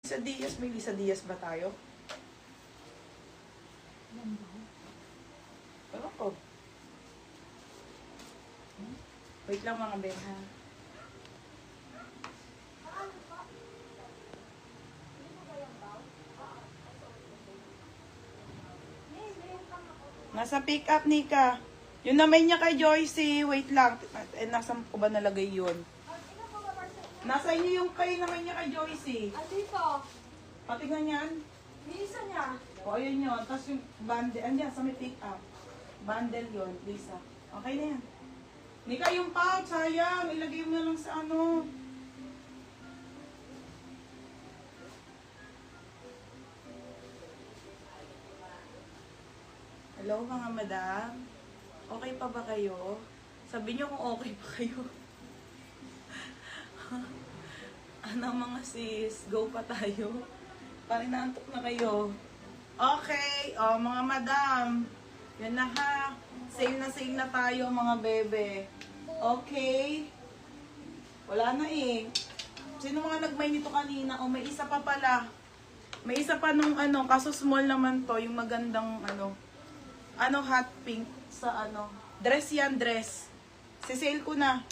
Lisa Diaz, may Lisa Diaz ba tayo? Ewan ko. Wait lang mga Ben, ha? Nasa pick up, Nika. Yung namay niya kay Joycey, wait lang. Eh, nasan ko ba nalagay yun? Nasa inyo yung kay namay niya kay Joycey. Dito. Patingnan yan. Lisa niya. O, ayun yun. Tapos yung bundle, andyan, sa may pick up. Bundle yun, Lisa. Okay na yan. Nika, yung pouch, sayang. Ilagay mo na lang sa ano. Hello, mga madam. Okay pa ba kayo? Sabi niyo kung okay pa kayo. Ano mga sis? Go pa tayo. Parang naantok na kayo. Okay. O, mga madam. Yan na ha. Sale na tayo, mga bebe. Okay. Wala na eh. Sino mga nagmay nito kanina? O, may isa pa pala. May isa pa nung ano, kaso small naman to. Yung magandang ano, hot pink sa ano. Dress yan, dress. Sisale ko na.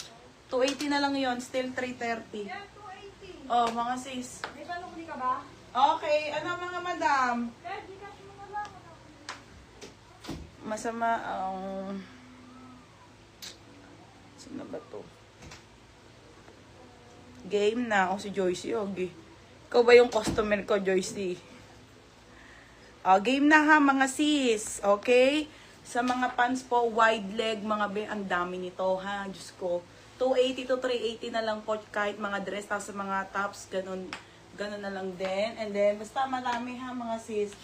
280 na lang yon, still 330. Yan, 280. Oh, mga sis. May panukli ka ba? Okay, ano mga madam? Kaya, di ka mo na lang. Masama ang... Sino ba to? Game na. O si Joycey, okay. Ikaw ba yung customer ko, Joycey? Game na ha, mga sis. Okay? Sa mga pants po, wide leg, mga be, ang dami nito ha. Diyos ko. 280 to 380 na lang po kahit mga dress, tapos sa mga tops, ganun na lang din. And then, basta marami ha, mga sis.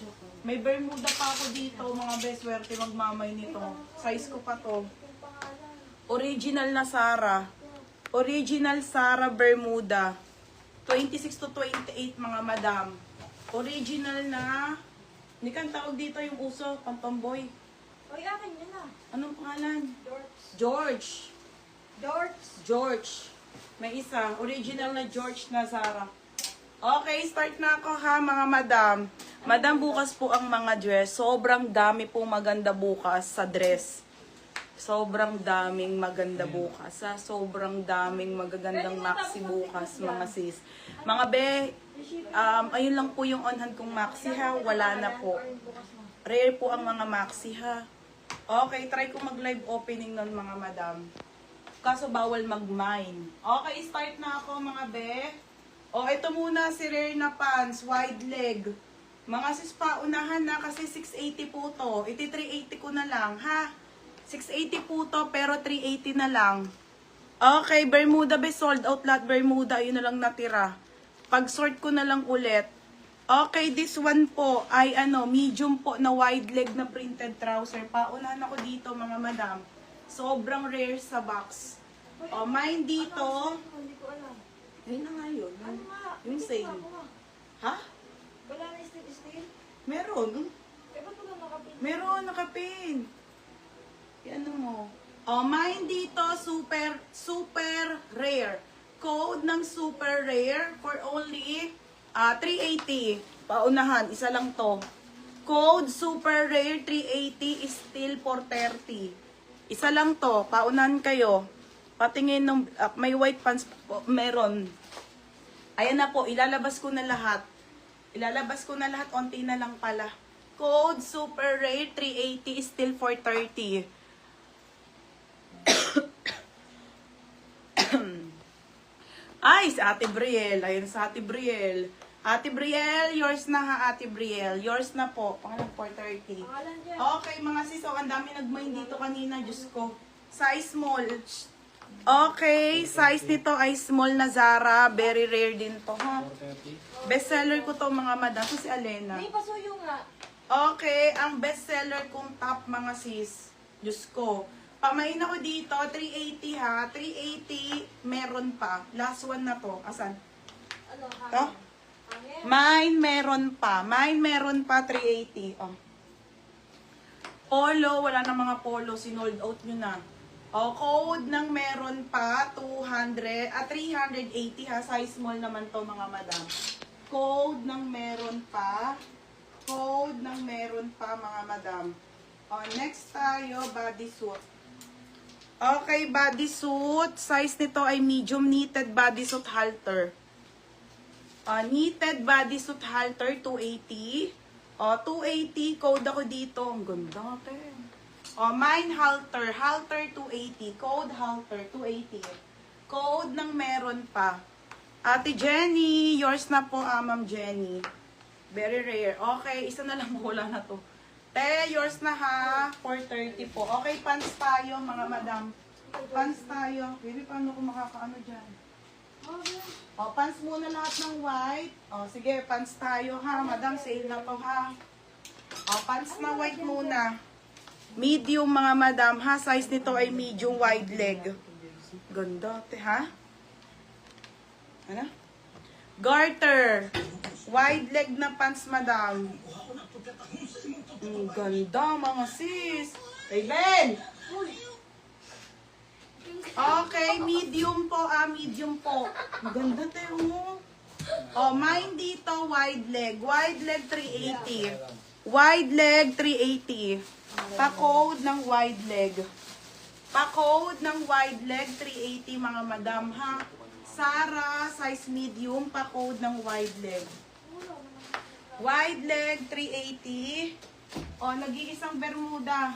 May Bermuda pa ako dito, mga be, swerte magmamay nito. Size ko pa to. Original na Zara. Original Zara Bermuda. 26 to 28, mga madam. Original na... Hindi kang tawag dito yung uso, pang-tomboy. Uy, akin yun na. Anong pangalan? George. George. May isa. Original na George na Zara. Okay, start na ako ha, mga madam. Madam, bukas po ang mga dress. Sobrang dami po maganda bukas sa dress. Sobrang daming maganda bukas. Ha? Sobrang daming magagandang maxi bukas, mga sis. Mga be, ayun lang po yung on-hand kong maxi ha. Wala na po. Rare po ang mga maxi ha. Okay, try ko mag-live opening nun, mga madam. Kaso bawal mag-mine. Okay, start na ako, mga be. O, ito muna si rare na pants, wide leg. Mga sis pa, unahan na kasi 680 po to. Iti 380 ko na lang, ha? 680 po to, pero 380 na lang. Okay, Bermuda be, sold out lahat Bermuda. Yun na lang natira. Pag-sort ko na lang ulit. Okay, this one po ay medium po na wide leg na printed trouser. Paunahan ako dito, mga madam. Sobrang rare sa box. O, mine dito. Hindi ko alam. Ayun na nga yun. Ano nga? Yung Hindi sale. ko ako nga. Ha? Wala na steel? Meron. Eh, ba't wala nakapin? Meron, nakapin. Yan mo. O, mine dito, super rare. Code ng super rare for only 380. Paunahan, isa lang to. Code super rare 380 is still 430. Isa lang to, paunahan kayo. Patingin ng may white pants po, meron. Ayan na po, ilalabas ko na lahat. Onti na lang pala. Code super rare 380 is still 430. Ay, si Ate Brielle. Ayun sa Ate Brielle. Ate Brielle, yours na ha, Ate Brielle. Yours na po. Pangalan 430. Pangalan dyan. Okay, mga sis, ang dami nag-mine dito kanina. Diyos ko. Size small. Okay, size nito ay small na Zara. Very rare din to, ha? Bestseller ko to, mga madam. Si Alena. May pasuyo nga. Okay, ang bestseller kong top, mga sis. Diyos ko. Pamain ako dito, 380 ha. 380, meron pa. Last one na to. Asan? Ano, To? hangin? Mine meron pa, 380. Oh. Polo, wala na mga polo. Sinold out nyo na. O, code ng meron pa, 380 ha. Size small naman to, mga madam. code ng meron pa. Code ng meron pa, mga madam. O, next tayo, bodysuit. Okay, bodysuit. Size nito ay medium knitted bodysuit halter. Knitted bodysuit halter, 280. O, 280. Code ako dito. Ang ganda, te. O, mine halter. Halter, 280. Code halter, 280. Code ng meron pa. Ate Jenny, yours na po, Ma'am Jenny. Very rare. Okay, isa na lang wala na to. Te, yours na ha. 430 po. Okay, pants tayo, mga madam. Pants tayo. Baby, paano ko makakaano dyan? O, pants muna lahat ng white. O, sige, pants tayo ha. Madam, sale na to ha. O, pants na white muna. Medium, mga madam ha. Size nito ay medium wide leg. Ganda, te ha. Ano? Garter. Wide leg na pants, madam. Ang ganda, mga sis. Hey, Ben! Okay, medium po, medium po. Ang ganda, tayo mo. Oh, mine dito, wide leg. Wide leg, 380. Wide leg, 380. Pa-code ng wide leg. Pa-code ng wide leg, 380, mga madam, ha? Sarah, size medium, pa-code ng wide leg. Wide leg, 380. O, nag-iisang bermuda.